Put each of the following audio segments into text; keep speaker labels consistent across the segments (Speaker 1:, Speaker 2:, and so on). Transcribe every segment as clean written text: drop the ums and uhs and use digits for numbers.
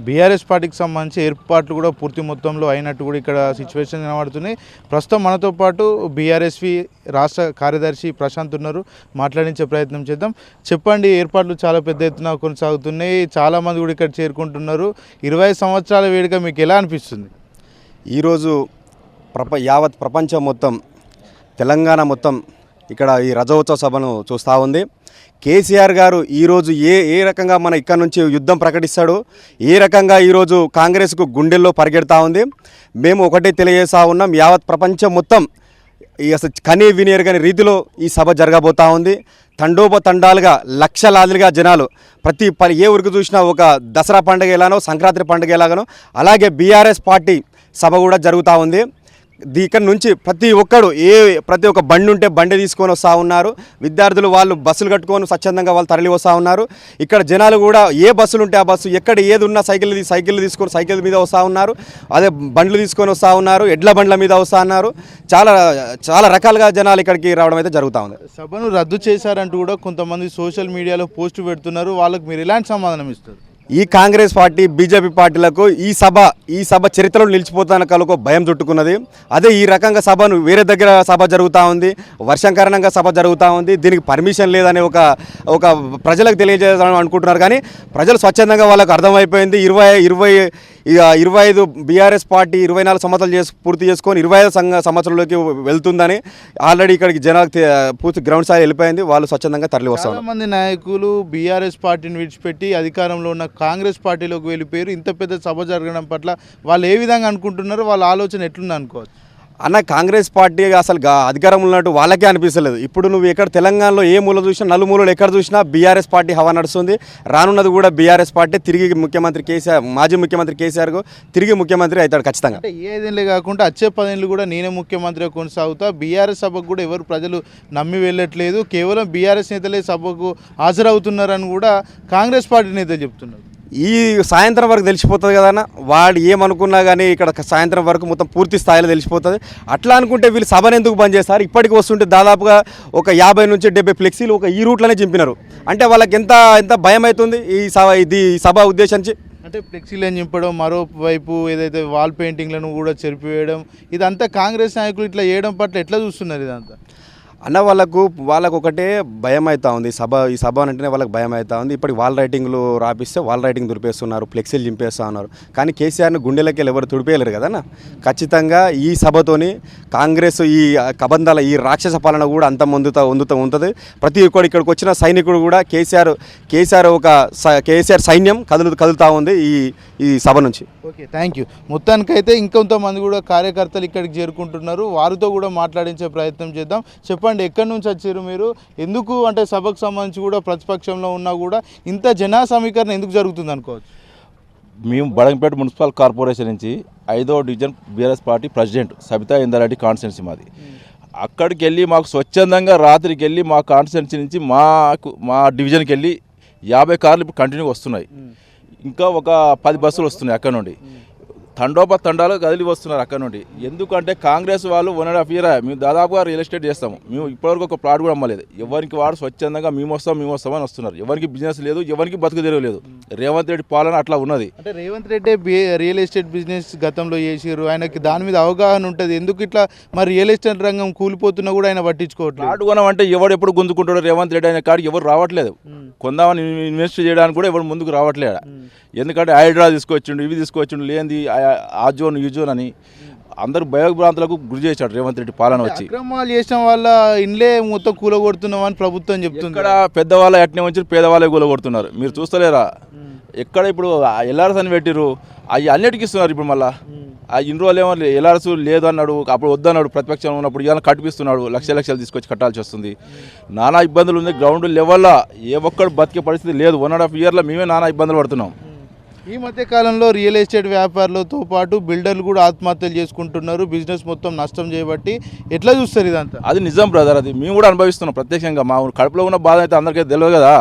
Speaker 1: BRS పార్టీకి సంబంధించి ఏర్పాట్లు కూడా పూర్తి మొత్తంలో అయినట్టు కూడా ఇక్కడ సిచ్యువేషన్ కనబడుతున్నాయి. ప్రస్తుతం మనతో పాటు బీఆర్ఎస్వి రాష్ట్ర కార్యదర్శి ప్రశాంత్ ఉన్నారు, మాట్లాడించే ప్రయత్నం చేద్దాం. చెప్పండి, ఏర్పాట్లు చాలా పెద్ద ఎత్తున కొనసాగుతున్నాయి, చాలామంది కూడా ఇక్కడ చేరుకుంటున్నారు. 20 సంవత్సరాల వేడుక మీకు ఎలా అనిపిస్తుంది?
Speaker 2: ఈరోజు యావత్ ప్రపంచం మొత్తం, తెలంగాణ మొత్తం ఇక్కడ ఈ రజోత్సవ సభను చూస్తూ ఉంది. కేసీఆర్ గారు ఈరోజు ఏ రకంగా మన ఇక్కడ నుంచి యుద్ధం ప్రకటిస్తాడో, ఏ రకంగా ఈరోజు కాంగ్రెస్కు గుండెల్లో పరిగెడతా ఉంది. మేము ఒకటే తెలియజేస్తూ ఉన్నాం, యావత్ ప్రపంచం మొత్తం అసలు కనీ వినియరుగని రీతిలో ఈ సభ జరగబోతూ ఉంది. తండోపతండాలుగా లక్షలాదిగా జనాలు ప్రతి ఏ ఊరికి చూసినా ఒక దసరా పండుగ ఎలానో, సంక్రాంతి పండుగ ఎలాగనో అలాగే బీఆర్ఎస్ పార్టీ సభ కూడా జరుగుతూ ఉంది. ఇక్కడ నుంచి ప్రతి ఒక్క బండి ఉంటే బండి తీసుకొని వస్తూ ఉన్నారు. విద్యార్థులు వాళ్ళు బస్సులు కట్టుకొని స్వచ్ఛందంగా వాళ్ళు తరలి వస్తూ ఉన్నారు. ఇక్కడ జనాలు కూడా ఏ బస్సులు ఉంటే ఆ బస్సు, ఎక్కడ ఏది ఉన్నా సైకిల్ తీసుకొని సైకిల్ మీద వస్తూ ఉన్నారు. అదే బండ్లు తీసుకొని వస్తూ ఉన్నారు, ఎడ్ల బండ్ల మీద వస్తూ ఉన్నారు. చాలా రకాలుగా జనాలు ఇక్కడికి రావడం అయితే జరుగుతూ ఉంది.
Speaker 1: సభను రద్దు చేశారంటూ కూడా కొంతమంది సోషల్ మీడియాలో పోస్ట్ పెడుతున్నారు. వాళ్ళకి మీరు ఎలాంటి సమాధానం ఇస్తారు?
Speaker 2: ఈ కాంగ్రెస్ పార్టీ, బీజేపీ పార్టీలకు ఈ సభ చరిత్రలో నిలిచిపోతాన కలుకో భయం చుట్టుకున్నది. అదే ఈ రకంగా సభను వేరే దగ్గర సభ జరుగుతూ ఉంది, వర్షం కారణంగా సభ జరుగుతూ ఉంది, దీనికి పర్మిషన్ లేదని ఒక ప్రజలకు తెలియజేయాలని అనుకుంటున్నారు. కానీ ప్రజలు స్వచ్ఛందంగా వాళ్ళకు అర్థమైపోయింది. 25 బీఆర్ఎస్ పార్టీ 24 సంవత్సరాలు పూర్తి చేసుకొని 25 సంవత్సరంలోకి వెళ్తుందని ఆల్రెడీ ఇక్కడికి జనాలకు పూర్తి గ్రౌండ్ స్థాయి వెళ్ళిపోయింది. వాళ్ళు స్వచ్ఛందంగా తరలి వస్తారు.
Speaker 1: చాలామంది నాయకులు బీఆర్ఎస్ పార్టీని విడిచిపెట్టి అధికారంలో ఉన్న కాంగ్రెస్ పార్టీలోకి వెళ్ళిపోయారు. ఇంత పెద్ద సభ జరగడం పట్ల వాళ్ళు ఏ విధంగా అనుకుంటున్నారు, వాళ్ళ ఆలోచన ఎట్లుంది అనుకోవచ్చు?
Speaker 2: అన్న, కాంగ్రెస్ పార్టీ అసలు అధికారంలో ఉన్నట్టు వాళ్ళకే అనిపిస్తలేదు. ఇప్పుడు నువ్వు ఎక్కడ తెలంగాణలో ఏ మూల చూసినా, నలుమూలలు ఎక్కడ చూసినా బీఆర్ఎస్ పార్టీ హవా నడుస్తుంది. రానున్నది కూడా బీఆర్ఎస్ పార్టీ. తిరిగి మాజీ ముఖ్యమంత్రి కేసీఆర్ తిరిగి ముఖ్యమంత్రి అవుతాడు ఖచ్చితంగా.
Speaker 1: అంటే 5 ఏళ్ళే కాకుండా వచ్చే 10 ఏళ్ళు కూడా నేనే ముఖ్యమంత్రిగా కొనసాగుతా. బీఆర్ఎస్ సభకు కూడా ఎవరు ప్రజలు నమ్మి వెళ్ళట్లేదు, కేవలం బీఆర్ఎస్ నేతలే సభకు హాజరవుతున్నారని కూడా కాంగ్రెస్ పార్టీ నేతలు చెప్తున్నారు.
Speaker 2: ఈ సాయంత్రం వరకు తెలిసిపోతుంది కదన్న, వాడు ఏమనుకున్నా కానీ ఇక్కడ సాయంత్రం వరకు మొత్తం పూర్తి స్థాయిలో తెలిసిపోతుంది. అట్లా అనుకుంటే వీళ్ళు సభను ఎందుకు బంద్ చేస్తారు? ఇప్పటికి వస్తుంటే దాదాపుగా ఒక 50 నుంచి 70 ఫ్లెక్సీలు ఈ రూట్లోనే చింపినారు. అంటే వాళ్ళకి ఎంత భయం అవుతుంది ఈ సభ ఉద్దేశించి.
Speaker 1: అంటే ఫ్లెక్సీలను చింపడం, మరోవైపు ఏదైతే వాల్ పెయింటింగ్లను కూడా చెరిపివేయడం, ఇదంతా కాంగ్రెస్ నాయకులు ఇట్లా చేయడం పట్ల ఎట్లా చూస్తున్నారు? ఇదంతా
Speaker 2: అన్న, వాళ్ళకు ఒకటే భయం అవుతా ఉంది. ఈ సభ అంటేనే వాళ్ళకి భయం అవుతా ఉంది. ఇప్పటికి వాల్ రైటింగ్లు రాపిస్తే వాల్ రైటింగ్ దులిపేస్తున్నారు, ఫ్లెక్సీలు చింపేస్తూ ఉన్నారు. కానీ కేసీఆర్ని గుండెలకి ఎవరు తుడిపేయలేరు కదన్న. ఖచ్చితంగా ఈ సభతోని కాంగ్రెస్ ఈ కబంధాల ఈ రాక్షస పాలన కూడా ఉంటుంది. ప్రతి ఒక్కడు ఇక్కడికి వచ్చిన సైనికుడు కూడా కేసీఆర్ సైన్యం కదులుతూ ఉంది ఈ సభ నుంచి.
Speaker 1: Okay, thank you. మొత్తానికైతే ఇంకొంతమంది కూడా కార్యకర్తలు ఇక్కడికి చేరుకుంటున్నారు, వారితో కూడా మాట్లాడించే ప్రయత్నం చేద్దాం. చెప్పండి, ఎక్కడి నుంచి వచ్చారు మీరు? ఎందుకు అంటే సభకు సంబంధించి కూడా ప్రతిపక్షంలో ఉన్నా కూడా ఇంత జన సమీకరణ ఎందుకు జరుగుతుంది అనుకోవచ్చు?
Speaker 3: మేము బడంగపేట మున్సిపల్ కార్పొరేషన్ నుంచి 5వ division BRS party president Sabitha Indra Reddy constituency మాది. అక్కడికి వెళ్ళి మాకు స్వచ్ఛందంగా రాత్రికి వెళ్ళి మా కాన్స్టిట్యున్సీ నుంచి మా డివిజన్కి వెళ్ళి 50 కార్లు ఇప్పుడు కంటిన్యూగా వస్తున్నాయి. ఇంకా ఒక 10 బస్సులు వస్తున్నాయి అక్కడ నుండి. తండాలు కదిలి వస్తున్నారు అక్కడ నుండి. ఎందుకంటే కాంగ్రెస్ వాళ్ళు 1.5 year మేము దాదాపుగా రియల్ ఎస్టేట్ చేస్తాము. మేము ఇప్పటివరకు ఒక ప్లాట్ కూడా అమ్మలేదు. ఎవరికి వాడు స్వచ్ఛందంగా మేము వస్తామని వస్తున్నారు. ఎవరికి బిజినెస్ లేదు, ఎవరికి బతుకు తెరవలేదు. రేవంత్ రెడ్డి పాలన అట్లా ఉన్నది.
Speaker 1: అంటే Revanth Reddy real estate business గతంలో చేసారు, ఆయనకి దాని మీద అవగాహన ఉంటుంది. ఎందుకు ఇట్లా మరి రియల్ ఎస్టేట్ రంగం కూలిపోతున్నా కూడా ఆయన పట్టించుకోవట్లేదు.
Speaker 3: ప్లాట్ కొనమంటే ఎవడు ఎప్పుడు గుంజుకుంటాడు? రేవంత్ రెడ్డి అనే కాడికి ఎవరు రావట్లేదు. కొందామని ఇన్వెస్ట్ చేయడానికి కూడా ఎవరు ముందుకు రావట్లేదు. ఎందుకంటే హైడ్రా తీసుకొచ్చిండు, ఇవి తీసుకొచ్చిండు, లేనిది ఆ జోన్ ఈ జోన్ అని అందరూ భయభ్రాంతులకు గురి చేశాడు రేవంత్ రెడ్డి పాలన వచ్చి.
Speaker 1: అక్రమాలు చేసిన వల్ల ఇండ్లే మొత్తం కూలగొడుతున్నామని ప్రభుత్వం చెప్తుంది.
Speaker 3: ఇక్కడ పెద్దవాళ్ళ అట్నే వచ్చి పేదవాళ్ళే కూలగొడుతున్నారు. మీరు చూస్తలేరా? ఎక్కడ ఇప్పుడు ఎల్ఆర్ఎస్ అని పెట్టిరు, అవి అన్నిటికీ ఇస్తున్నారు. ఇప్పుడు మళ్ళీ ఆ ఇన్ని రోజులు ఏమో ఎల్ఆర్ఎస్ లేదు అన్నాడు, అప్పుడు వద్దన్నాడు ప్రతిపక్షం ఉన్నప్పుడు. ఇలా కట్టిపిస్తున్నాడు, లక్షలు తీసుకొచ్చి కట్టాల్సి వస్తుంది. నానా ఇబ్బందులు ఉంది. గ్రౌండ్ లెవెల్లో ఏ ఒక్కడు బతికే పరిస్థితి లేదు. 1.5 year మేమే నానా ఇబ్బందులు పడుతున్నాం.
Speaker 1: ఈ మధ్య కాలంలో రియల్ ఎస్టేట్ వ్యాపారులతో పాటు బిల్డర్లు కూడా ఆత్మహత్యలు చేసుకుంటున్నారు, బిజినెస్ మొత్తం నష్టం చేయబట్టి. ఎట్లా చూస్తారు ఇదంతా?
Speaker 3: అది నిజం బ్రదర్, అది మేము కూడా అనుభవిస్తున్నాం ప్రత్యక్షంగా. మా కడుపులో ఉన్న బాధ అయితే అందరికీ తెలియదు కదా.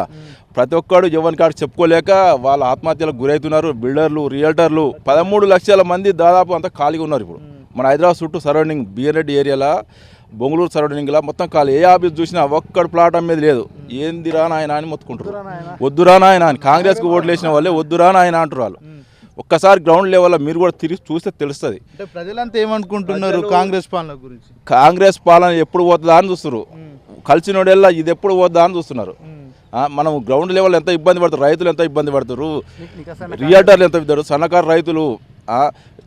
Speaker 3: ప్రతి ఒక్కడు ఎవరి కాడు చెప్పుకోలేక వాళ్ళ ఆత్మహత్యలకు గురవుతున్నారు. బిల్డర్లు, రియల్టర్లు 13 లక్షల మంది దాదాపు అంతా ఖాళీగా ఉన్నారు. ఇప్పుడు మన హైదరాబాద్ చుట్టూ సరౌండింగ్ బిఎన్రెడ్డి ఏరియాలో, బొంగళూరు సరౌండింగ్లో మొత్తం ఖాళీ. ఏ ఆఫీస్ చూసినా ఒక్కడు ప్లాట్ అమ్మేది లేదు. ఏందిరా నాయన అని మొత్తుకుంటారు. వద్దురా నాయన అని కాంగ్రెస్కి ఓట్లు వేసిన వాళ్ళే వద్దురా నాయన అంటారు వాళ్ళు. ఒక్కసారి గ్రౌండ్ లెవెల్లో మీరు కూడా తిరిగి చూస్తే తెలుస్తుంది.
Speaker 1: అంటే ప్రజలంతా ఏమనుకుంటున్నారు కాంగ్రెస్ పాలన గురించి?
Speaker 3: కాంగ్రెస్ పాలన ఎప్పుడు పోతుందా అని చూస్తున్నారు, కలిసినోడెల్లా ఇది ఎప్పుడు పోద్దా అని చూస్తున్నారు. మనం గ్రౌండ్ లెవెల్ ఎంత ఇబ్బంది పడుతారు, రైతులు ఎంత ఇబ్బంది పడుతారు, రియల్టర్లు ఎంత ఇద్దరు, సన్నకారు రైతులు,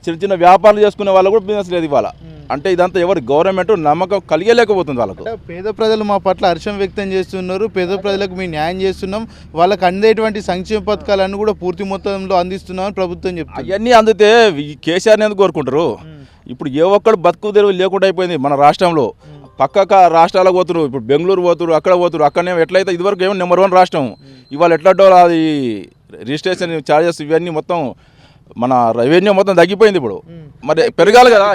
Speaker 3: చిన్న చిన్న వ్యాపారాలు చేసుకునే వాళ్ళు కూడా బిజినెస్ లేదు ఇవాళ. అంటే ఇదంతా ఎవరు గవర్నమెంట్ నమ్మకం కలిగేలేకపోతుంది వాళ్ళకు.
Speaker 1: పేద ప్రజలు మా పట్ల హర్షం వ్యక్తం చేస్తున్నారు, పేద ప్రజలకు మేము న్యాయం చేస్తున్నాం, వాళ్ళకి అందేటువంటి సంక్షేమ పథకాలన్నీ కూడా పూర్తి మొత్తంలో అందిస్తున్నామని ప్రభుత్వం చెప్తుంది.
Speaker 3: అవన్నీ అందితే ఈ కేసీఆర్ని ఎందుకు కోరుకుంటారు? ఇప్పుడు ఏ ఒక్కడు బతుకు తెరువు లేకుండా అయిపోయింది మన రాష్ట్రంలో. పక్క రాష్ట్రాలకు పోతున్నారు, ఇప్పుడు బెంగళూరు పోతున్నారు, అక్కడ పోతున్నారు. అక్కడనే ఎట్లయితే ఇదివరకు ఏమో నెంబర్ 1 రాష్ట్రం, ఇవాళ ఎట్లా అది రిజిస్ట్రేషన్ ఛార్జెస్ ఇవన్నీ మొత్తం మన రెవెన్యూ మొత్తం తగ్గిపోయింది. ఇప్పుడు మరి పెరగాలి కదా.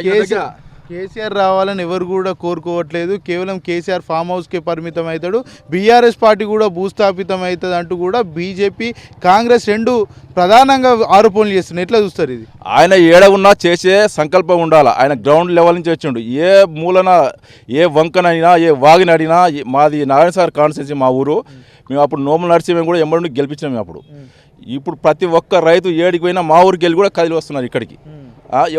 Speaker 1: కేసీఆర్ రావాలని ఎవరు కూడా కోరుకోవట్లేదు, కేవలం కేసీఆర్ ఫామ్ హౌస్కే పరిమితం అవుతాడు, బీఆర్ఎస్ పార్టీ కూడా భూస్థాపితం అవుతుంది అంటూ కూడా బీజేపీ కాంగ్రెస్ రెండు ప్రధానంగా ఆరోపణలు చేస్తున్నాయి. ఎట్లా చూస్తారు ఇది?
Speaker 3: ఆయన ఏడ ఉన్నా చేసే సంకల్పం ఉండాలి. ఆయన గ్రౌండ్ లెవెల్ నుంచి వచ్చిండు. ఏ మూలన ఏ వంకనైనా ఏ వాగినడినా, మాది నారాయణ సార్ కాన్స్టిట్యున్సీ మా ఊరు. మేము అప్పుడు నోముల నరసింహ కూడా ఎంబడి గెలిపించినాం మేము అప్పుడు. ఇప్పుడు ప్రతి ఒక్క రైతు ఏడికి పోయినా మా ఊరికి వెళ్ళి కూడా కదిలి వస్తున్నారు ఇక్కడికి.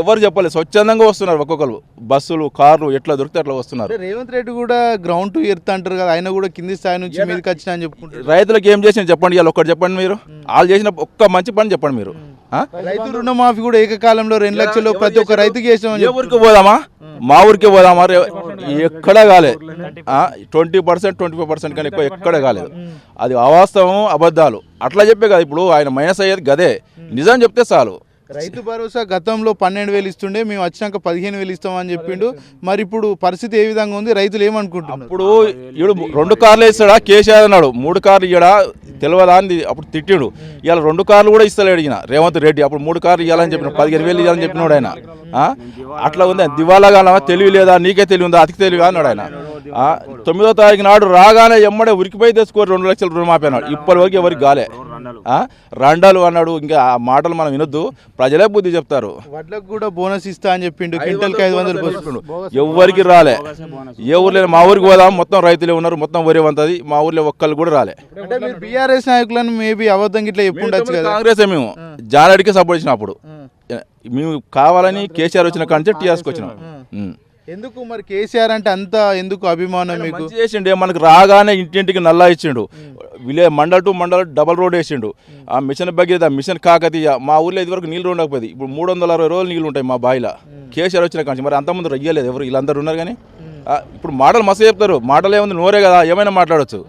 Speaker 3: ఎవరు చెప్పలేదు, స్వచ్ఛందంగా వస్తున్నారు. ఒక్కొక్కరు బస్సులు కార్లు ఎట్లా దొరికితే అట్లా వస్తున్నారు.
Speaker 1: రేవంత్ రెడ్డి కూడా గ్రౌండ్ టు ఎర్త్ అంటారు కదా, ఆయన కూడా కింది స్థాయి నుంచి మీదకి వచ్చినా అని చెప్పుకుంటారు.
Speaker 3: రైతులకు ఏం చేసిన చెప్పండి, ఇవాళ ఒక్కటి చెప్పండి మీరు. వాళ్ళు చేసిన ఒక్క మంచి పని చెప్పండి మీరు.
Speaker 1: రైతు రుణమాఫీ కూడా ఏకకాలంలో 2 లక్షలు ప్రతి ఒక్క రైతుకి వేసామని.
Speaker 3: ఏ ఊరికి పోదామా? మా ఊరికే పోదామా? ఎక్కడా కాలేదు. 20%, 25% కానీ ఎక్కువ ఎక్కడ కాలేదు. అది అవాస్తవం, అబద్ధాలు అట్లా చెప్పే కదా. ఇప్పుడు ఆయన మైనస్ అయ్యేది గదే, నిజం చెప్తే చాలు.
Speaker 1: రైతు భరోసా గతంలో 12,000 ఇస్తుండే, మేము వచ్చినాక 15,000 ఇస్తామని చెప్పిండు. మరి ఇప్పుడు పరిస్థితి ఏ విధంగా ఉంది, రైతులు ఏమనుకుంటున్నారు?
Speaker 3: ఇప్పుడు ఈడు 2 కార్లు ఇస్తాడా కేసీఆర్ అన్నాడు, 3 కార్లు ఇయ్యడా తెలియదా అని అప్పుడు తిట్టిండు. ఇవాళ 2 కార్లు కూడా ఇస్తలేడు అడిగిన రేవంత్ రెడ్డి. అప్పుడు 3 కార్లు ఇవ్వాలని చెప్పిన, 15,000 ఇవ్వాలని చెప్పినాడు ఆయన. అట్లా ఉంది. దివాలాగా తెలివి లేదా, నీకే తెలివి ఉందా, అతికి తెలివి అన్నాడు ఆయన. 9వ తారీఖు నాడు రాగానే ఎమ్మడే ఉరికిపోయి తెచ్చుకోరు 2 లక్షల రుణమాఫీ అన్నాడు. ఇప్పటివరకు ఎవరికి కాలే. రండాలు అన్నాడు. ఇంకా ఆ మాటలు మనం వినొద్దు, ప్రజలే బుద్ధి చెప్తారు.
Speaker 1: వడ్లకు కూడా బోనస్ ఇస్తా అని చెప్పిండు, క్వింటల్కి 500.
Speaker 3: ఎవరికి రాలే. ఏ ఊర్లో మా ఊరికి పోదాం, మొత్తం రైతులే ఉన్నారు, మొత్తం వరి వంతది. మా ఊర్లో ఒక్కళ్ళు కూడా రాలే.
Speaker 1: అంటే మీరు బీఆర్ఎస్ నాయకులను మేబీ అబద్ధం ఇట్లా చెప్పుండొచ్చు కదా.
Speaker 3: కాంగ్రెస్ మేము జానాడికి సపోర్ట్ ఇచ్చినప్పుడు మేము కావాలని కేసీఆర్ వచ్చిన కాంచె టీఆర్ఎస్కి వచ్చినాం.
Speaker 1: ఎందుకు మరి కేసీఆర్ అంటే అంత ఎందుకు అభిమానం మీకు?
Speaker 3: చేసిండే మనకు రాగానే ఇంటింటికి నల్లా ఇచ్చిండు. Mandal to mandal double road వేసిండు. ఆ మిషన్ భగీరథ, మిషన్ కాకతీయ. మా ఊర్లో ఇదివరకు నీళ్ళు ఉండకపోయింది, ఇప్పుడు 360 రోజులు నీళ్ళు ఉంటాయి మా బావిలో కేసీఆర్ వచ్చిన కానీ. మరి అంతమంది రయ్యలేదు ఎవరు, వీళ్ళందరూ ఉన్నారు కానీ. ఇప్పుడు మాటలు మస్తు చెప్తారు, మాటలు ఏముంది, నోరే కదా, ఏమైనా మాట్లాడవచ్చు.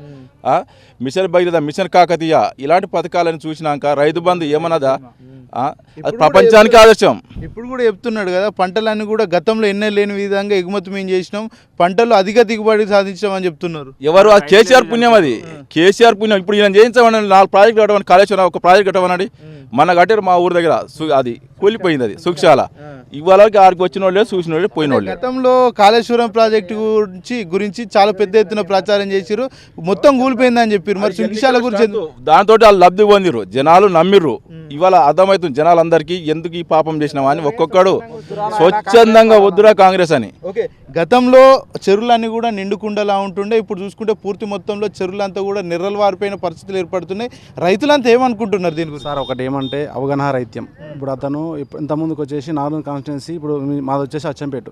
Speaker 3: మిషన్ భగీరథ, మిషన్ కాకతీయ ఇలాంటి పథకాలను చూసినాక రైతు బంధు ఏమన్నదా, అది ప్రపంచానికి ఆదర్శం.
Speaker 1: ఇప్పుడు కూడా చెప్తున్నాడు కదా, పంటలన్నీ కూడా గతంలో ఎన్నో లేని విధంగా ఎగుమతి మేము చేసినాం, పంటలు అధిక దిగుబడి సాధించాం అని చెప్తున్నారు.
Speaker 3: ఎవరు? అది కేసీఆర్ పుణ్యం, అది కేసీఆర్ పుణ్యం. ఇప్పుడు ఈయన చేయించామని 4 ప్రాజెక్టులు కట్టమని, కాళేశ్వరం ఒక ప్రాజెక్ట్ కట్టమనండి. మన కట్టారు మా ఊరి దగ్గర, అది కూలిపోయింది, అది సుక్షాల. ఇవాళ ఆడికి వచ్చిన వాళ్ళే, చూసిన వాళ్ళే, పోయిన వాళ్ళే.
Speaker 1: గతంలో కాళేశ్వరం ప్రాజెక్టు గురించి చాలా పెద్ద ఎత్తున ప్రచారం చేసిరు, మొత్తం కూలిపోయిందని చెప్పారు. మరి సుక్షాల గురించి
Speaker 3: దాంతో వాళ్ళు లబ్ధి పొందిరు, జనాలు నమ్మిర్రు. ఇవాళ అర్థమవుతుంది జనాలందరికీ ఎందుకు ఈ పాపం చేసినావా అని. ఒక్కొక్కడు స్వచ్ఛందంగా వద్దురా కాంగ్రెస్ అని.
Speaker 1: ఓకే, గతంలో చెరువులన్నీ కూడా నిండుకుండలా ఉంటుండే, ఇప్పుడు చూసుకుంటే పూర్తి మొత్తంలో చెరువులంతా కూడా నిర్రలు వారిపోయిన పరిస్థితులు ఏర్పడుతున్నాయి. రైతులంతా ఏమనుకుంటున్నారు దీని గురించి?
Speaker 4: సార్ ఒకటి ఏమంటే అవగాహన రైత్యం. ఇప్పుడు అతను ఇంత ముందుకు వచ్చేసి నార్మల్ కాన్స్టిట్యున్సీ, ఇప్పుడు మాది వచ్చేసి అచ్చంపేట,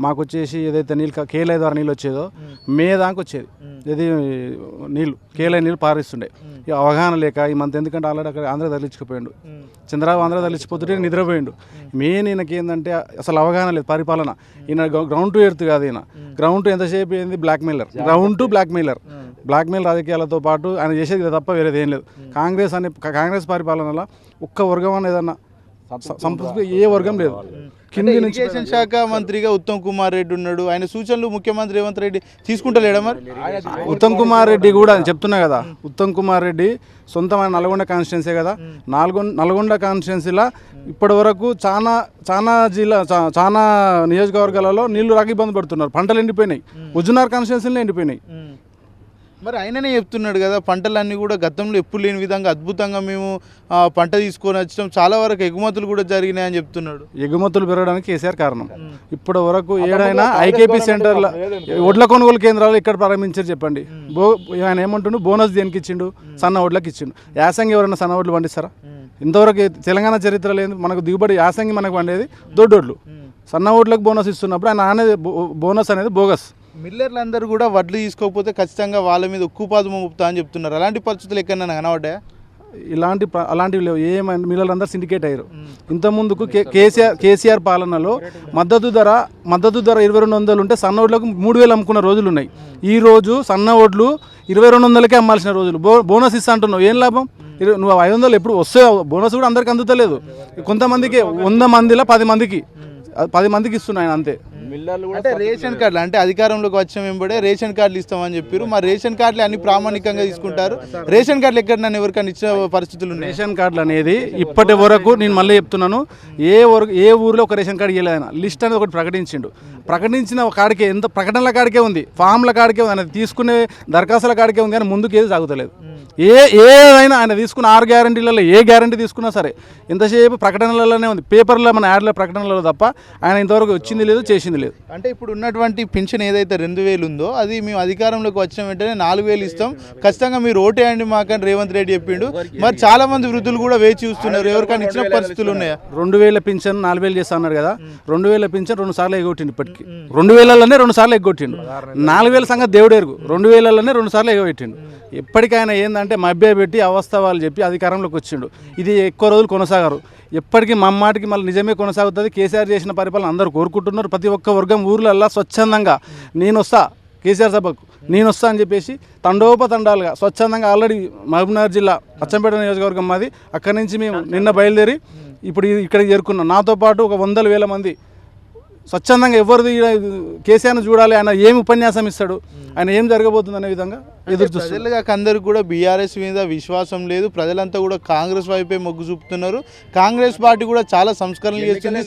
Speaker 4: మాకు వచ్చేసి ఏదైతే నీళ్ళు కేలై ద్వారా నీళ్ళు వచ్చేదో మే దాకా వచ్చేది, ఇది నీళ్ళు కేలై నీళ్ళు పారిస్తుండే. ఇక అవగాహన లేక ఈ మంత్, ఎందుకంటే ఆల్రెడీ అక్కడ ఆంధ్ర తరలించుకుపోయాడు, చంద్రబాబు ఆంధ్ర తరలించిపోతుంటే నిద్రపోయిండు. మెయిన్ ఈయనకి ఏంటంటే అసలు అవగాహన లేదు పరిపాలన. ఈయన గ్రౌండ్ టు ఎర్త్ కాదు, ఈయన గ్రౌండ్ టు ఎంతసేపు ఏంది blackmailer, ground to blackmailer. Blackmail రాజకీయాలతో పాటు ఆయన చేసేది తప్ప వేరేది ఏం లేదు. కాంగ్రెస్ పరిపాలనలో ఒక్క వర్గం అని ఏదన్నా సంతృప్తి ఏ వర్గం లేదు. కింది నుంచి
Speaker 1: ఇరిగేషన్ శాఖ మంత్రిగా ఉత్తమ్ కుమార్ రెడ్డి ఉన్నాడు, ఆయన సూచనలు ముఖ్యమంత్రి రేవంత్ రెడ్డి తీసుకుంటలేడా? మరి
Speaker 4: ఉత్తమ్ కుమార్ రెడ్డి కూడా చెప్తున్నా కదా, ఉత్తమ్ కుమార్ రెడ్డి సొంతమైన నల్గొండ కాన్స్టిట్యున్సీ కదా, నల్గొండ కాన్స్టిట్యున్సీలో ఇప్పటి వరకు చాలా నియోజకవర్గాలలో నీళ్లు రాక ఇబ్బంది పడుతున్నారు, పంటలు ఎండిపోయినాయి, హుజూర్నగర్ కాన్స్టిట్యున్సీలో ఎండిపోయినాయి.
Speaker 1: మరి ఆయననే చెప్తున్నాడు కదా, పంటలన్నీ కూడా గతంలో ఎప్పుడు లేని విధంగా అద్భుతంగా మేము పంట తీసుకొని వచ్చాం, చాలా వరకు ఎగుమతులు కూడా జరిగినాయని చెప్తున్నాడు.
Speaker 4: ఎగుమతులు పెరగడానికి కేసీఆర్ కారణం. ఇప్పటి వరకు ఏడైనా ఐకేపీ సెంటర్ల వడ్ల కొనుగోలు కేంద్రాలు ఇక్కడ ప్రారంభించారు చెప్పండి. ఆయన ఏమంటుండు, బోనస్ దేనికి ఇచ్చిండు? సన్న వడ్లకు ఇచ్చిండు. యాసంగి ఎవరైనా సన్న వడ్లు పండిస్తారా? ఇంతవరకు తెలంగాణ చరిత్ర లేదు. మనకు దిగుబడి యాసంగి మనకు పండేది దొడ్డోడ్లు. సన్న ఓట్లకు బోనస్ ఇస్తున్నప్పుడు ఆయన అనేది బోనస్ అనేది బోగస్.
Speaker 1: మిల్లర్లు అందరూ కూడా వడ్లు తీసుకోకపోతే ఖచ్చితంగా వాళ్ళ మీద ఉక్కుపాదు మోపుతా అని చెప్తున్నారు. అలాంటి పరిస్థితులు ఎక్కడైనా కనబడ్డాయా?
Speaker 4: అలాంటివి లేవు. ఏమైనా మిల్లర్లందరూ సిండికేట్ అయ్యారు. ఇంతకుముందుకు కేసీఆర్ పాలనలో మద్దతు ధర 2200 ఉంటే సన్న ఓట్లకు 3000 అమ్ముకున్న రోజులు ఉన్నాయి. ఈ రోజు సన్న ఓట్లు 2200కే అమ్మాల్సిన రోజులు. బోనస్ ఇస్తా అంటున్నావు, ఏం లాభం? నువ్వు 500 ఎప్పుడు వస్తే బోనస్ కూడా అందరికి అందుతలేదు. కొంతమందికి 100 మందిలో 10 మందికి ఇస్తున్నాయి అంతే.
Speaker 1: అంటే రేషన్ కార్డులు అంటే అధికారంలోకి వచ్చిన వెంబడే రేషన్ కార్డులు ఇస్తామని చెప్పారు. మరి రేషన్ కార్డులు అన్ని ప్రామాణికంగా తీసుకుంటారు. రేషన్ కార్డులు ఎక్కడ నన్ను ఎవరికైనా ఇచ్చిన పరిస్థితులు ఉన్నాయి.
Speaker 4: రేషన్ కార్డులు అనేది ఇప్పటి వరకు నేను మళ్ళీ చెప్తున్నాను, ఏ ఊరిలో ఒక రేషన్ కార్డు ఇవ్వలేదు. ఆయన లిస్ట్ అనేది ఒకటి ప్రకటించిండు. ప్రకటించిన కాడికే, ఎంత ప్రకటనల కాడికే ఉంది, ఫామ్ల కాడికే ఉంది, ఆయన తీసుకునే దరఖాస్తుల కాడికే ఉంది, కానీ ముందుకు ఏది సాగుతలేదు. ఏదైనా ఆయన తీసుకున్న 6 గ్యారంటీలలో ఏ గ్యారంటీ తీసుకున్నా సరే ఎంతసేపు ప్రకటనలలోనే ఉంది. పేపర్లో మన యాడ్ల ప్రకటనలలో తప్ప ఆయన ఇంతవరకు వచ్చింది లేదు, చేసింది లేదు.
Speaker 1: అంటే ఇప్పుడు ఉన్నటువంటి పెన్షన్ ఏదైతే 2000 ఉందో అది మేము అధికారంలోకి వచ్చిన వెంటనే 4000 ఇస్తాం, ఖచ్చితంగా మీరు ఓటేయండి మాకని రేవంత్ రెడ్డి చెప్పిండు. మరి చాలా మంది వృద్ధులు కూడా వేచి చూస్తున్నారు, ఎవరికైనా ఇచ్చిన పరిస్థితులు ఉన్నాయా?
Speaker 4: 2000 పింఛన్ 4000 చేస్తా అన్నారు కదా. 2000 పింఛన్ 2 సార్లు ఎగ్గొట్టిండు. ఇప్పటికి 2000లోనే 2 సార్లు ఎగ్గొట్టిండు. 4000 సంగతి దేవుడేరుగు, 2000లోనే 2 సార్లు ఎగ్గొట్టిండు. ఎప్పటికైనా ఏంటంటే మభ్య పెట్టి అవస్థవాళ్ళు చెప్పి అధికారంలోకి వచ్చిండు. ఇది ఎక్కువ రోజులు కొనసాగారు. ఎప్పటికీ మమ్మాటికి మళ్ళీ నిజమే కొనసాగుతుంది. కేసీఆర్ చేసిన పరిపాలన అందరూ కోరుకుంటున్నారు. ప్రతి ఒక్క వర్గం ఊర్లల్లో స్వచ్ఛందంగా నేను వస్తా కేసీఆర్ సభకు, నేను వస్తా అని చెప్పేసి తండోపతండాలుగా స్వచ్ఛందంగా ఆల్రెడీ మహబూబ్నగర్ జిల్లా అచ్చంపేట నియోజకవర్గం మాది. అక్కడి నుంచి మేము నిన్న బయలుదేరి ఇప్పుడు ఇక్కడికి చేరుకున్నాం. నాతో పాటు ఒక 100,000 మంది స్వచ్ఛందంగా ఎవరిది కేసీఆర్ను చూడాలి, ఆయన ఏం ఉపన్యాసం ఇస్తాడు, ఆయన ఏం జరగబోతుంది అనే విధంగా ఎదురు చూస్తారు.
Speaker 1: ప్రజలుగా అందరికి కూడా బీఆర్ఎస్ మీద విశ్వాసం లేదు. ప్రజలంతా కూడా కాంగ్రెస్ వైపే మొగ్గు చూపుతున్నారు. కాంగ్రెస్ పార్టీ కూడా చాలా సంస్కరణలు చేస్తుంది,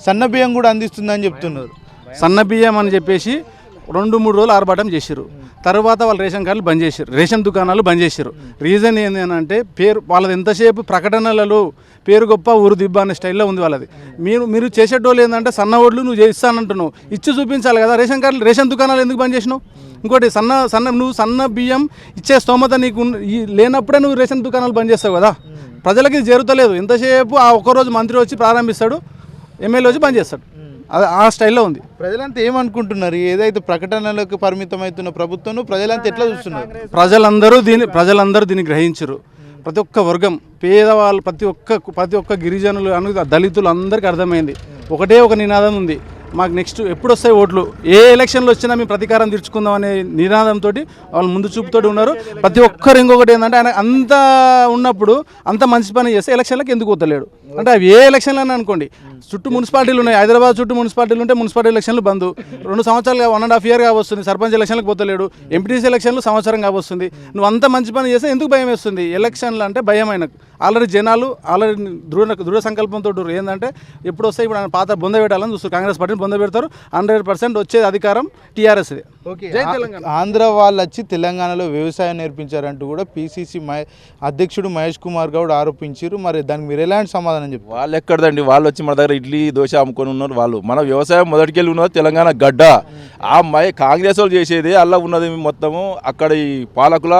Speaker 1: సన్న బియ్యం కూడా అందిస్తుందని చెప్తున్నారు.
Speaker 4: సన్న బియ్యం అని చెప్పేసి 2-3 రోజులు ఆర్భాటం చేశారు. తర్వాత వాళ్ళు రేషన్ కార్డులు బంద్ చేశారు, రేషన్ దుకాణాలు బంద్ చేశారు. రీజన్ ఏంటంటే వాళ్ళది ఎంతసేపు ప్రకటనలలో పేరు గొప్ప ఊరు దిబ్బ అనే స్టైల్లో ఉంది వాళ్ళది. మీరు చేసేటోళ్ళు ఏంటంటే సన్న ఓట్లు నువ్వు ఇస్తానంటున్నావు, ఇచ్చి చూపించాలి కదా. రేషన్ దుకాణాలు ఎందుకు బంద్ చేసినావు? ఇంకోటి నువ్వు సన్న బియ్యం ఇచ్చే స్తోమత నీకు లేనప్పుడే నువ్వు రేషన్ దుకాణాలు బంద్ చేస్తావు కదా. ప్రజలకి ఇది జరుగుతలేదు. ఎంతసేపు ఆ ఒక్కరోజు మంత్రి వచ్చి ప్రారంభిస్తాడు, ఎమ్మెల్యే వచ్చి బంద్ చేస్తాడు. అది ఆ స్టైల్లో ఉంది.
Speaker 1: ప్రజలంతా ఏమనుకుంటున్నారు? ఏదైతే ప్రకటనలకు పరిమితమవుతున్న ప్రభుత్వం ప్రజలంతా ఎట్లా చూస్తున్నారు?
Speaker 4: ప్రజలందరూ దీన్ని గ్రహించరు. ప్రతి ఒక్క వర్గం, పేదవాళ్ళు, ప్రతి ఒక్క గిరిజనులు, దళితులు అందరికీ అర్థమైంది. ఒకటే ఒక నినాదం ఉంది, మాకు నెక్స్ట్ ఎప్పుడు వస్తాయి ఓట్లు, ఏ ఎలక్షన్లు వచ్చినా మేము ప్రతీకారం తీర్చుకుందాం అనే నినాదంతో వాళ్ళు ముందు చూపుతోటి ఉన్నారు. ప్రతి ఒక్కరు ఇంకొకటి ఏంటంటే ఆయన అంత ఉన్నప్పుడు అంత మంచి పని చేస్తే ఎలక్షన్లకు ఎందుకు వద్దలేడు అంటే అవి ఏ ఎలక్షన్లు అని అనుకోండి. చుట్టూ మున్సిపాలిటీలు ఉన్నాయి, హైదరాబాద్ చుట్టూ మున్సిపాలిటీలు ఉంటే మున్సిపాలిటీ ఎలక్షన్లు బంద్. 2 సంవత్సరాలుగా 1.5 year వస్తుంది. సర్పంచ్ ఎలక్షన్లకు పోతలేడు, ఎంపీటీసీ ఎలక్షన్లు సంవత్సరం వస్తుంది. నువ్వు అంత మంచి పని చేస్తే ఎందుకు భయం వేస్తుంది? ఎలక్షన్లు అంటే భయం. ఆయనకు ఆల్రెడీ జనాలు దృఢ సంకల్పంతో ఏంటంటే ఎప్పుడు వస్తే ఇప్పుడు ఆయన పాత బొంద పెట్టాలని చూస్తారు. కాంగ్రెస్ పార్టీని బొంద పెడతారు. 100% వచ్చేది అధికారం టీఆర్ఎస్ది.
Speaker 1: ఆంధ్ర వాళ్ళు వచ్చి తెలంగాణలో వ్యవసాయం నేర్పించారంటూ కూడా పిసిసి అధ్యక్షుడు మహేష్ కుమార్ గౌడ్ ఆరోపించారు. మరి దానికి మీరు ఎలాంటి సమాధానం చెప్పారు?
Speaker 3: వాళ్ళు ఎక్కడదండి, వాళ్ళు వచ్చి మన దగ్గర ఇడ్లీ దోశ అమ్ముకొని ఉన్నారు. వాళ్ళు మన వ్యవసాయం మొదటికెళ్ళి ఉన్నది తెలంగాణ గడ్డ. ఆ కాంగ్రెస్ వాళ్ళు చేసేది అలా ఉన్నది మొత్తము. అక్కడ ఈ పాలకుల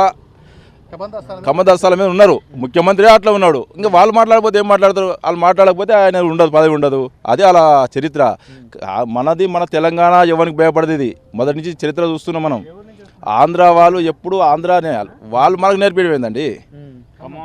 Speaker 3: కమదస్తాల మీద ఉన్నారు, ముఖ్యమంత్రి అట్లా ఉన్నాడు. ఇంకా వాళ్ళు మాట్లాడకపోతే ఏం మాట్లాడతారు? వాళ్ళు మాట్లాడకపోతే ఆయన ఉండదు, పదవి ఉండదు. అదే అలా చరిత్ర మనది. మన తెలంగాణ ఎవరికి భయపడదు. ఇది మొదటి నుంచి చరిత్ర చూస్తున్నాం మనం. ఆంధ్ర వాళ్ళు ఎప్పుడు ఆంధ్రానే వాళ్ళు మనకు నేర్పించడం ఏందండి,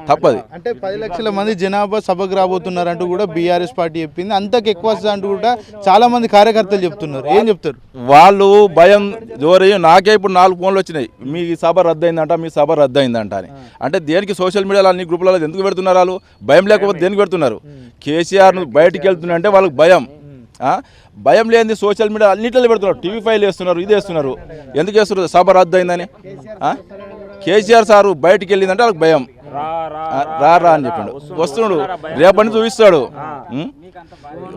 Speaker 3: తప్పది.
Speaker 1: అంటే 10 లక్షల మంది జనాభా సభకు రాబోతున్నారంటూ కూడా బీఆర్ఎస్ పార్టీ చెప్పింది. అంతకు ఎక్కువ అంటూ కూడా చాలా మంది కార్యకర్తలు చెప్తున్నారు. ఏం చెప్తారు?
Speaker 3: వాళ్ళు భయం జోరయ్యి. నాకే ఇప్పుడు 4 ఫోన్లు వచ్చినాయి, మీ సభ రద్దయిందంట, మీ సభ రద్దయిందంట అని. అంటే దేనికి సోషల్ మీడియాలో అన్ని గ్రూపులలో ఎందుకు పెడుతున్నారు? వాళ్ళు భయం లేకపోతే దేనికి పెడుతున్నారు? కేసీఆర్ను బయటికి వెళ్తున్నా అంటే వాళ్ళకి భయం. భయం లేని సోషల్ మీడియా అన్నింటిలో పెడుతున్నారు. టీవీ ఫైల్ వేస్తున్నారు, ఇది వేస్తున్నారు. ఎందుకు వేస్తున్నారు? సభ రద్దు అయిందని. కేసీఆర్ సారు బయటికి వెళ్ళిందంటే వాళ్ళకి భయం. రా అని చెప్పిండు. వస్తున్నాడు, రేపని చూపిస్తాడు.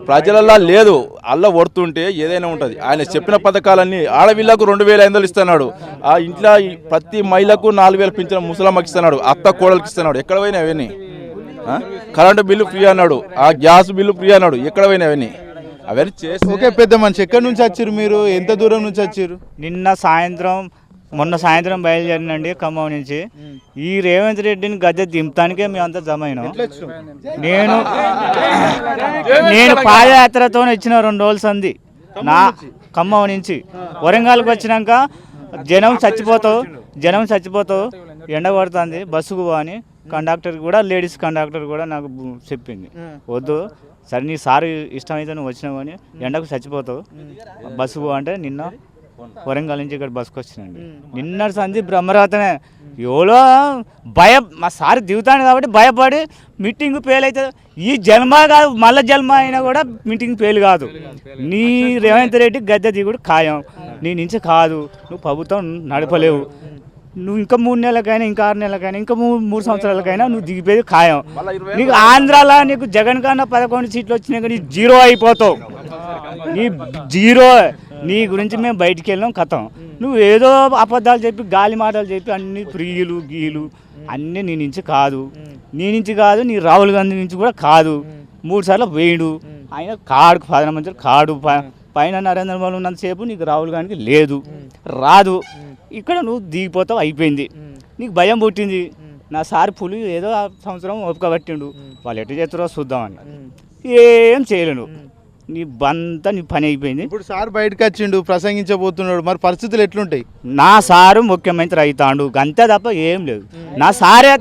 Speaker 3: ప్రజలల్లా లేదు, అల్ల ఒడుతుంటే ఏదైనా ఉంటుంది. ఆయన చెప్పిన పథకాలన్నీ ఆడవిళ్లకు 2,500 ఇస్తున్నాడు. ఆ ఇంట్లో ప్రతి మహిళకు 4,000 పింఛన్ ముసలమ్మకి ఇస్తున్నాడు, అత్త కోడలికి ఇస్తున్నాడు. ఎక్కడ పోయినా అవన్నీ? కరెంటు బిల్లు ఫ్రీ అన్నాడు, ఆ గ్యాస్ బిల్లు ఫ్రీ అన్నాడు. ఎక్కడ పోయినా అవన్నీ? అవన్నీ చేసి
Speaker 1: ఓకే, పెద్ద మనిషి ఎక్కడి నుంచి వచ్చారు మీరు? ఎంత దూరం నుంచి వచ్చారు?
Speaker 5: మొన్న సాయంత్రం బయలుదేరినండి ఖమ్మం నుంచి. ఈ రేవంత్ రెడ్డిని గద్దె దింపడానికే మేమంతా జమ అయినాం. నేను పాదయాత్రతో వచ్చిన 2 రోజులు సంది నా ఖమ్మం నుంచి. వరంగల్కి వచ్చినాక జనం చచ్చిపోతావు ఎండ పడుతుంది బస్సుకు అని కండక్టర్ కూడా, లేడీస్ కండక్టర్ కూడా నాకు చెప్పింది, వద్దు సరే నీ సార్ ఇష్టమైతే నువ్వు వచ్చినావు అని, ఎండకు చచ్చిపోతావు బస్సుకు అంటే నిన్న వరంగల్ నుంచి ఇక్కడ బస్సుకు వచ్చినండి. నిన్న సంధి బ్రహ్మరాతనే ఎవరో మా సార్ దిగుతాను కాబట్టి భయపడి మీటింగ్ ఫెయిల్ అవుతుంది. ఈ జన్మ కాదు, మళ్ళీ జన్మ అయినా కూడా మీటింగ్ ఫెయిల్ కాదు. నీ రేవంత్ రెడ్డి గద్దె దిగుడు ఖాయం. నీ నుంచి కాదు, నువ్వు ప్రభుత్వం నడపలేవు. నువ్వు ఇంకా 3 నెలలకైనా, ఇంకా 6 నెలలకైనా, ఇంకా 3 సంవత్సరాలకైనా నువ్వు దిగిపోయేది ఖాయం. నీకు ఆంధ్రాలో నీకు జగన్ కన్నా 11 సీట్లు వచ్చినాయి కానీ జీరో అయిపోతావు. నీ జీరో. నీ గురించి మేము బయటికి వెళ్ళాం కథం. నువ్వు ఏదో అబద్ధాలు చెప్పి గాలి మాటలు చెప్పి అన్ని ప్రియులు గీలు అన్నీ నీ నుంచి కాదు. నీ రాహుల్ గాంధీ నుంచి కూడా కాదు. 3 సార్లు వేయడు ఆయన కాడు. ప్రధానమంత్రి కాడు. పైన నరేంద్ర మోదీ ఉన్నంతసేపు నీకు రాహుల్ గాంధీకి లేదు, రాదు. ఇక్కడ నువ్వు దిగిపోతావు, అయిపోయింది. నీకు భయం పుట్టింది. నా సార్ పులి ఏదో ఆ సంవత్సరం ఓపిక పట్టిండు, వాళ్ళు ఎటు చేస్తారో చూద్దామని. ఏం చేయలేను. నీ పని అయిపోయింది.
Speaker 1: ఇప్పుడు సార్ బయటకు వచ్చిండు, ప్రసంగించబోతున్నాడు, మరి పరిస్థితులు ఎట్లుంటాయి?
Speaker 5: నా సారు ముఖ్యమంత్రి అవుతాడు అంతే తప్ప ఏం లేదు. నా సారే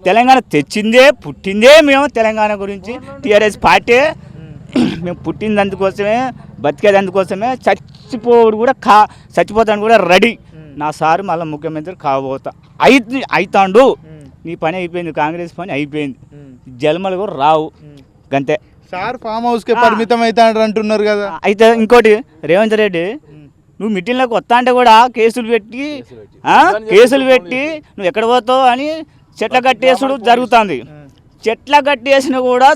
Speaker 5: తెలంగాణ తెచ్చిందే, పుట్టిందే మేము తెలంగాణ గురించి. టీఆర్ఎస్ పార్టీ మేము పుట్టింది అందుకోసమే, బతికేది అందుకోసమే. చచ్చిపోతాను కూడా రెడీ. నా సారు మళ్ళీ ముఖ్యమంత్రి అవుతాడు. నీ పని అయిపోయింది, కాంగ్రెస్ పని అయిపోయింది. జన్మలు కూడా రావు అంతే.
Speaker 1: సార్ ఫామ్ హౌస్ కే పరిమితం అవుతాడు అంటున్నారు కదా.
Speaker 5: అయితే ఇంకోటి, రేవంత్ రెడ్డి నువ్వు మీటింగ్లోకి వస్తా అంటే కూడా కేసులు పెట్టి నువ్వు ఎక్కడ పోతావు అని చెట్ల కట్టేసుడు జరుగుతుంది. చెట్ల కట్టేసిన కూడా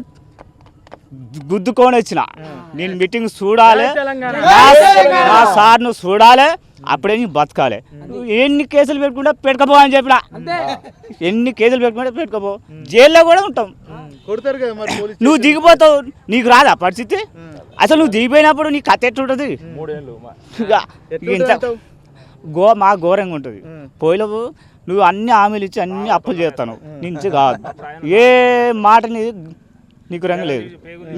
Speaker 5: గుద్దుకొని వచ్చిన. నేను మీటింగ్ చూడాలి, నా సార్ను చూడాలి, అప్పుడే నీకు బతకాలి. నువ్వు ఎన్ని కేసులు పెట్టుకపో అని చెప్పిన. ఎన్ని కేసులు పెట్టుకోపో, జైల్లో కూడా ఉంటాం.
Speaker 1: కొడతారు కదా మరి.
Speaker 5: నువ్వు దిగిపోతావు, నీకు రాదా పరిస్థితి? అసలు నువ్వు దిగిపోయినప్పుడు నీ కథ ఎట్లుంటుంది? మా ఘోరంగా ఉంటుంది. పోయినవు నువ్వు అన్ని హామీలు ఇచ్చి అన్ని అప్పులు చేస్తాను, నుంచి కాదు ఏ మాట నీకు రంగు లేదు.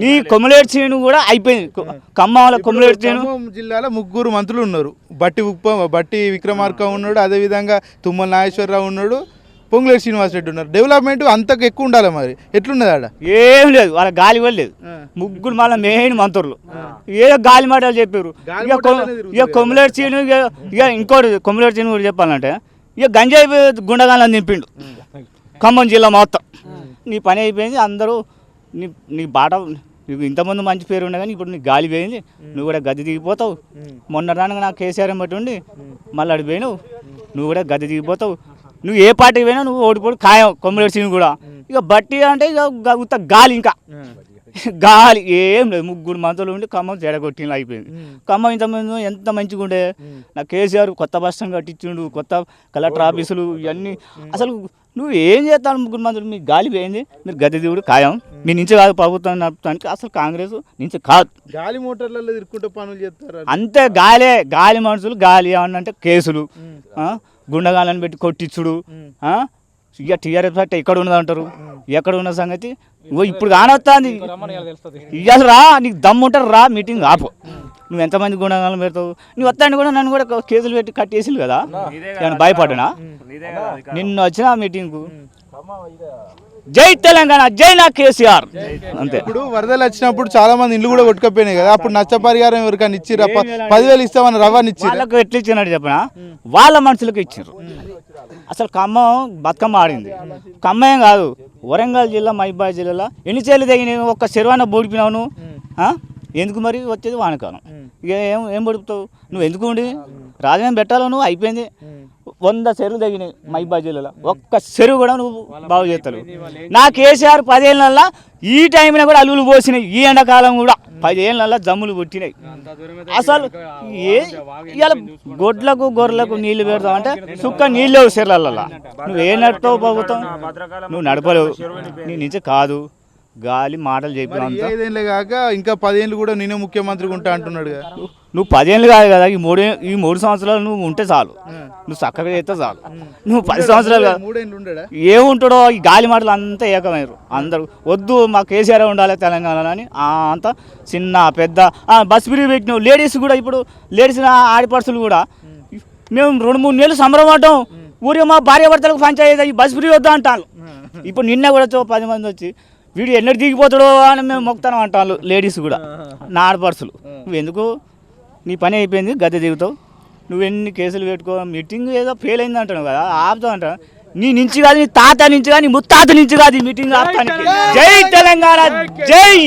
Speaker 5: నీ కొమ్మలేటి చేను కూడా అయిపోయింది. ఖమ్మంలో కొమ్మలేటి చేను
Speaker 1: జిల్లాలో 3 మంత్రులు ఉన్నారు. బట్టి విక్రమార్క ఉన్నాడు, అదేవిధంగా తుమ్మల నాగేశ్వరరావు ఉన్నాడు, పొంగులేటి శ్రీనివాస్ రెడ్డి ఉన్నారు. డెవలప్మెంట్ అంతకు ఎక్కువ ఉండాలి. మరి ఎట్లున్నది ఆడ?
Speaker 5: ఏం లేదు, వాళ్ళ గాలి కూడా లేదు. 3 మళ్ళీ మెయిన్ మంత్రులు ఏదో గాలి మాటలు చెప్పారు. ఇక కొమ్మలేటి చేను, ఇక ఇంకోటి కొమ్మలేటి చేను కూడా చెప్పాలంటే ఇక గంజాయి గుండగాలను నింపిండు ఖమ్మం జిల్లా మొత్తం. నీ పని అయిపోయింది. అందరూ నీ బాట, నీకు ఇంతమంది మంచి పేరు ఉండే కానీ ఇప్పుడు నీకు గాలి పోయింది. నువ్వు కూడా గద్దె దిగిపోతావు. మొన్న రానగా నాకు కేసీఆర్ బట్టి ఉండి మళ్ళీ అడిపోయినావు. నువ్వు కూడా గద్దె దిగిపోతావు. నువ్వు ఏ పార్టీకి పోయినా నువ్వు ఓడిపోడు ఖాయం. కొమ్మలేటి సీన్ కూడా ఇక బట్టి అంటే ఇక ఉత్త గాలి, ఇంకా గాలి ఏం లేదు. 3 మంత్రులు ఉండి ఖమ్మం జడగొట్టిన అయిపోయింది. ఖమ్మం ఇంతమంది ఎంత మంచిగా ఉండే. నా కేసీఆర్ కొత్త బస్ స్టాండ్ కట్టించిండు, కొత్త కలెక్టర్ ఆఫీసులు, ఇవన్నీ. అసలు నువ్వు ఏం చేస్తాను? 3 మంత్రులు మీకు గాలి పోయింది. మీరు గద్దె దిగుడు ఖాయం. మీ నుంచి కాదు ప్రభుత్వం నడపడానికి, అసలు కాంగ్రెస్ నుంచి కాదు.
Speaker 1: గాలి మోటార్లలో తిరుక్కుంటూ పనులు చేస్తారు
Speaker 5: అంతే. గాలి మనుషులు గాలి ఏమన్నంటే కేసులు, గుండగాలను పెట్టి కొట్టించుడు. ఇక టీఆర్ఎస్ పార్టీ ఎక్కడ ఉన్నది అంటారు. ఎక్కడ ఉన్న సంగతి ఇప్పుడు కానొస్తుంది. ఇవాళ రా, నీకు దమ్ము ఉంటారు రా, మీటింగ్ ఆపు. నువ్వు ఎంతమంది గుణగాలను పెడతావు? నువ్వు వస్తాను కూడా నన్ను కూడా కేసులు పెట్టి కట్టేసి కదా, నేను భయపడ్డా. నిన్న వచ్చిన మీటింగ్కు జై తెలంగాణ, జై నా కేసీఆర్ అంతే.
Speaker 1: ఇప్పుడు వరదలు వచ్చినప్పుడు చాలా మంది ఇల్లు కూడా కొట్టుకపోయినాయి కదా, అప్పుడు నష్టపరిహారం ఎవరికైనా ఇచ్చిరా? 10,000 ఇస్తామని రవాణా ఇచ్చి
Speaker 5: వాళ్ళకు ఎట్లా ఇచ్చినట్టు చెప్పిన వాళ్ళ మనుషులకు ఇచ్చారు. అసలు ఖమ్మం బతుకమ్మ ఆడింది. ఖమ్మం కాదు, వరంగల్ జిల్లా, మహిబాద్ జిల్లాలో ఎన్ని చేలు తెగినాయి. ఒక్క చెరువాన బోడిపినావు నువ్వు. ఎందుకు మరి వచ్చేది వానకాలం. ఇక ఏం బడుపుతావు నువ్వు? ఎందుకు ఉండి రాజధాని పెట్టాలో నువ్వు అయిపోయింది. 100 చెరువులు తగినాయి మైబాద్ జిల్లాలో, ఒక్క చెరువు కూడా నువ్వు బాగు చేస్తావు. నా కేసీఆర్ 10 ఏళ్ళ ఈ టైంలో కూడా అల్లులు పోసినాయి, ఈ ఎండాకాలం కూడా 10 ఏళ్ళ జమ్ములు పుట్టినాయి. అసలు ఇవాళ గొడ్లకు గొర్రెలకు నీళ్లు పెడతావు అంటే సుక్క నీళ్ళు లేవు చెర్లల్లో. నువ్వు ఏ నడుపుతావు ప్రభుత్వం? నువ్వు నడపలేవు, నీ నుంచి కాదు గాలి మాటలు చెప్పి
Speaker 1: 5 ఏళ్ళే కాక ఇంకా 10 ఏళ్ళు కూడా నేనే ముఖ్యమంత్రిగా ఉంటా అంటున్నాడు కదా.
Speaker 5: నువ్వు 10 ఏళ్ళు కాదు కదా, ఈ 3 సంవత్సరాలు నువ్వు ఉంటే చాలు, నువ్వు చక్కగా చేస్తే చాలు. నువ్వు 10 సంవత్సరాలు
Speaker 1: 3 ఏళ్ళు ఉండడా?
Speaker 5: ఏముంటాడో ఈ గాలి మాటలు అంతా ఏకమైరు అందరూ. వద్దు మా కేసీఆర్ ఉండాలి తెలంగాణలో అని అంత చిన్న పెద్ద బస్ ఫ్రీ పెట్టినావు. లేడీస్ కూడా ఇప్పుడు లేడీస్ ఆడిపడుచులు కూడా మేము 2-3 నెలలు సంబరపడ్డాం, ఊరి మా భార్య భర్తలకు పంచాయతీ ఈ బస్ ఫ్రీ వద్దా అంటాను. ఇప్పుడు నిన్న కూడా 10 మంది వచ్చి వీడు ఎన్నడూ దిగిపోతాడో అని మేము మొక్కుతాం అంటాను. లేడీస్ కూడా నా ఆడపడుచులు, నువ్వు ఎందుకు నీ పని అయిపోయింది గద్దె దిగుతావు, నువ్వు ఎన్ని కేసులు పెట్టుకో, మీటింగ్ ఏదో ఫెయిల్ అయింది అంటాను కదా, ఆపుతావు అంటాను. నీ నుంచి కాదు, నీ తాత నుంచి కాదు, నీ ముత్తాత నుంచి కాదు ఈ మీటింగ్ ఆపుతానికి. జై తెలంగాణ, జై.